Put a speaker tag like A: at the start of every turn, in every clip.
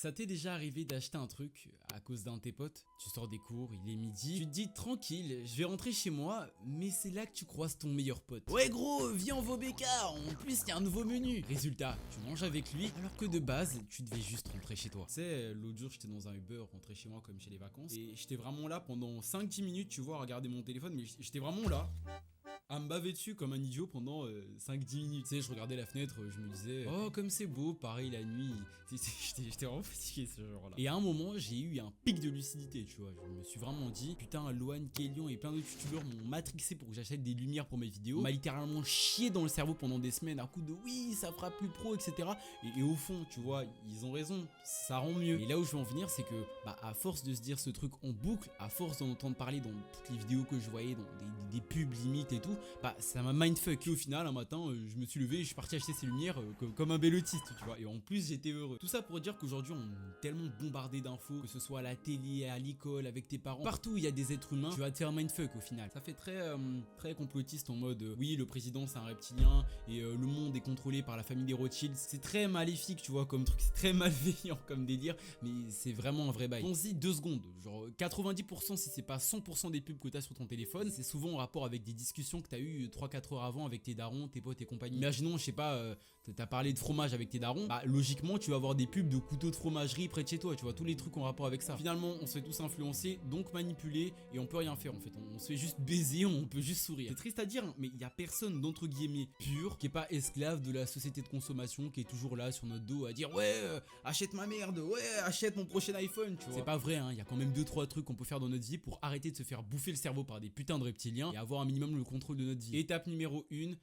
A: Ça t'est déjà arrivé d'acheter un truc à cause d'un de tes potes? Tu sors des cours, il est midi, tu te dis tranquille, je vais rentrer chez moi, mais c'est là que tu croises ton meilleur pote. Ouais gros, viens on va au BK, en plus il y a un nouveau menu. Résultat, tu manges avec lui alors que de base, tu devais juste rentrer chez toi. Tu sais, l'autre jour j'étais dans un Uber, rentré chez moi comme chez les vacances, et j'étais vraiment là pendant 5-10 minutes, tu vois, à regarder mon téléphone, mais j'étais vraiment là à me baver dessus comme un idiot pendant 5-10 minutes. Tu sais, je regardais la fenêtre, je me disais oh comme c'est beau, pareil la nuit. J'étais vraiment fatigué ce jour-là. Et à un moment, j'ai eu un pic de lucidité, tu vois. Je me suis vraiment dit putain, Loan, Kélion et plein d'autres youtubeurs m'ont matrixé pour que j'achète des lumières pour mes vidéos. M'a littéralement chié dans le cerveau pendant des semaines à coup de oui, ça fera plus pro, etc. Et au fond, tu vois, ils ont raison, ça rend mieux. Et là où je veux en venir, c'est que à force de se dire ce truc en boucle, à force d'en entendre parler dans toutes les vidéos que je voyais, dans des pubs limites et tout, ça m'a mindfuck. Et au final, un matin, je me suis levé et je suis parti acheter ces lumières comme un bel autiste, tu vois. Et en plus, j'étais heureux. Tout ça pour dire qu'aujourd'hui, on est tellement bombardé d'infos, que ce soit à la télé, à l'école, avec tes parents, partout où il y a des êtres humains, tu vas te faire mindfuck au final. Ça fait très complotiste en mode oui, le président c'est un reptilien et le monde est contrôlé par la famille des Rothschild. C'est très maléfique, tu vois, comme truc, c'est très malveillant comme délire, mais c'est vraiment un vrai bail. Pense-y 2 secondes, genre 90% si c'est pas 100% des pubs que t'as sur ton téléphone, c'est souvent en rapport avec des discussions que t'as eu 3-4 heures avant avec tes darons, tes potes et compagnie. Imaginons, je sais pas, t'as parlé de fromage avec tes darons, logiquement tu vas avoir des pubs de couteaux de fromagerie près de chez toi, tu vois, tous les trucs en rapport avec ça. Finalement, on se fait tous influencer, donc manipuler, et on peut rien faire en fait. On se fait juste baiser, on peut juste sourire. C'est triste à dire, hein, mais il y a personne d'entre guillemets pur qui est pas esclave de la société de consommation, qui est toujours là sur notre dos à dire ouais, achète ma merde, ouais, achète mon prochain iPhone, tu vois. C'est pas vrai, hein, il y a quand même 2-3 trucs qu'on peut faire dans notre vie pour arrêter de se faire bouffer le cerveau par des putains de reptiliens et avoir un minimum le contrôle de notre vie. Étape numéro 1,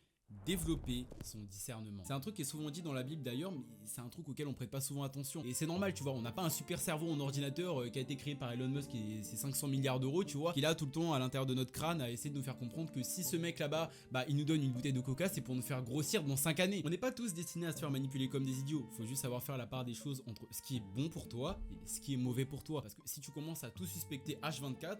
A: développer son discernement. C'est un truc qui est souvent dit dans la Bible d'ailleurs, mais c'est un truc auquel on prête pas souvent attention. Et c'est normal, tu vois, on n'a pas un super cerveau en ordinateur qui a été créé par Elon Musk et ses 500 milliards d'euros, tu vois, qui est là tout le temps à l'intérieur de notre crâne à essayer de nous faire comprendre que si ce mec là-bas, il nous donne une bouteille de coca, c'est pour nous faire grossir dans 5 années. On n'est pas tous destinés à se faire manipuler comme des idiots. Faut juste savoir faire la part des choses entre ce qui est bon pour toi et ce qui est mauvais pour toi. Parce que si tu commences à tout suspecter H24,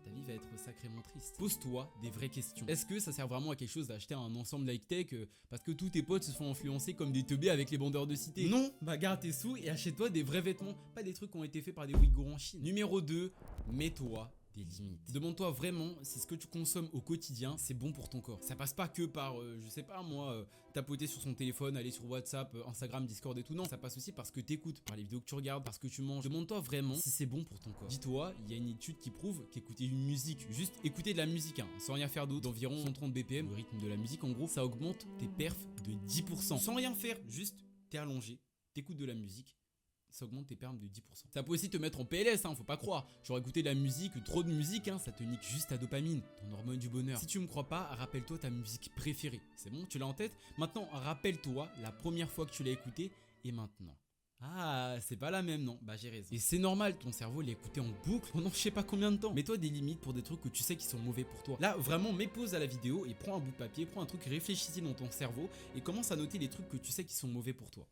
A: ta vie va être sacrément triste. Pose-toi des vraies questions. Est-ce que ça sert vraiment à quelque chose d'acheter un ensemble like tech parce que tous tes potes se font influencer comme des teubés avec les vendeurs de cité? Non, garde tes sous et achète-toi des vrais vêtements, pas des trucs qui ont été faits par des Ouïghours en Chine. Numéro 2, mets-toi des limites. Demande-toi vraiment si ce que tu consommes au quotidien c'est bon pour ton corps. Ça passe pas que par, je sais pas moi, tapoter sur son téléphone, aller sur WhatsApp, Instagram, Discord et tout. Non, ça passe aussi parce que t'écoutes, par les vidéos que tu regardes, parce que tu manges. Demande-toi vraiment si c'est bon pour ton corps. Dis-toi, il y a une étude qui prouve qu'écouter une musique, juste écouter de la musique, sans rien faire d'autre, d'environ 130 BPM, le rythme de la musique en gros, ça augmente tes perfs de 10%. Sans rien faire, juste t'es allongé, t'écoutes de la musique, ça augmente tes permes de 10%. Ça peut aussi te mettre en PLS, faut pas croire. Genre écouter de la musique, trop de musique, ça te nique juste ta dopamine, ton hormone du bonheur. Si tu me crois pas, rappelle-toi ta musique préférée. C'est bon, tu l'as en tête? Maintenant, rappelle-toi la première fois que tu l'as écoutée et maintenant. Ah, c'est pas la même, non? J'ai raison. Et c'est normal, ton cerveau l'a écouté en boucle pendant je sais pas combien de temps. Mets-toi des limites pour des trucs que tu sais qui sont mauvais pour toi. Là, vraiment, mets pause à la vidéo et prends un bout de papier, prends un truc, réfléchis dans ton cerveau et commence à noter les trucs que tu sais qui sont mauvais pour toi.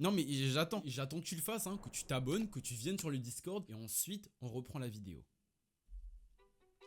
A: Non mais j'attends que tu le fasses, que tu t'abonnes, que tu viennes sur le Discord et ensuite on reprend la vidéo.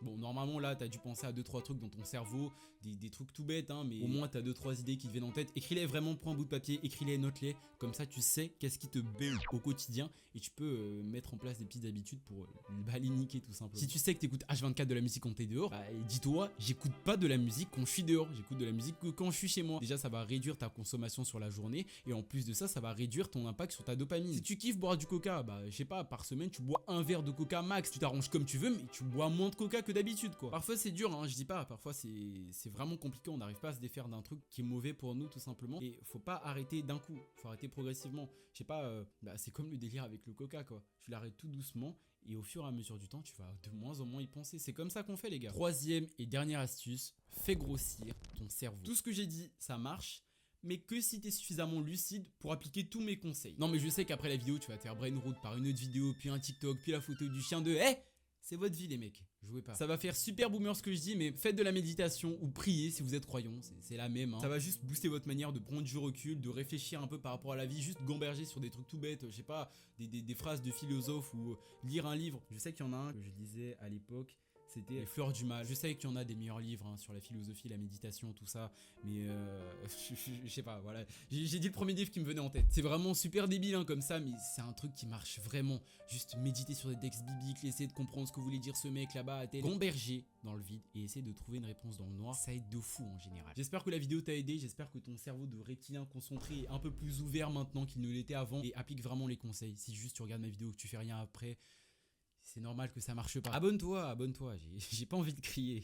A: Bon, normalement là, t'as dû penser à 2-3 trucs dans ton cerveau, des trucs tout bêtes, mais au moins t'as 2-3 idées qui te viennent en tête. Écris-les vraiment, prends un bout de papier, écris-les, note-les. Comme ça, tu sais qu'est-ce qui te bête au quotidien et tu peux mettre en place des petites habitudes pour les niquer tout simplement. Si tu sais que t'écoutes H24 de la musique quand t'es dehors, dis-toi, j'écoute pas de la musique quand je suis dehors, j'écoute de la musique que quand je suis chez moi. Déjà, ça va réduire ta consommation sur la journée et en plus de ça, ça va réduire ton impact sur ta dopamine. Si tu kiffes boire du coca, je sais pas, par semaine, tu bois un verre de coca max. Tu t'arranges comme tu veux, mais tu bois moins de coca que d'habitude quoi. Parfois c'est dur, je dis pas, parfois c'est vraiment compliqué, on n'arrive pas à se défaire d'un truc qui est mauvais pour nous tout simplement. Et faut pas arrêter d'un coup, faut arrêter progressivement. Je sais pas, c'est comme le délire avec le coca quoi. Tu l'arrêtes tout doucement et au fur et à mesure du temps tu vas de moins en moins y penser. C'est comme ça qu'on fait les gars. Troisième et dernière astuce, fais grossir ton cerveau. Tout ce que j'ai dit, ça marche, mais que si t'es suffisamment lucide pour appliquer tous mes conseils. Non mais je sais qu'après la vidéo tu vas te faire brain root par une autre vidéo, puis un TikTok, puis la photo du chien de c'est votre vie les mecs, jouez pas. Ça va faire super boomer ce que je dis, mais faites de la méditation ou priez si vous êtes croyant, c'est la même. Ça va juste booster votre manière de prendre du recul, de réfléchir un peu par rapport à la vie, juste gamberger sur des trucs tout bêtes, je sais pas, des phrases de philosophes ou lire un livre. Je sais qu'il y en a un que je lisais à l'époque, C'était Les Fleurs du Mal. Je sais qu'il y en a des meilleurs livres hein, sur la philosophie, la méditation, tout ça, mais je sais pas, voilà. J'ai dit le premier livre qui me venait en tête. C'est vraiment super débile hein, comme ça, mais c'est un truc qui marche vraiment. Juste méditer sur des textes bibliques, essayer de comprendre ce que voulait dire ce mec là-bas, gamberger dans le vide et essayer de trouver une réponse dans le noir, ça aide de fou en général. J'espère que la vidéo t'a aidé, j'espère que ton cerveau de reptilien concentré est un peu plus ouvert maintenant qu'il ne l'était avant et applique vraiment les conseils. Si juste tu regardes ma vidéo et que tu fais rien après, c'est normal que ça marche pas. Abonne-toi, j'ai pas envie de crier.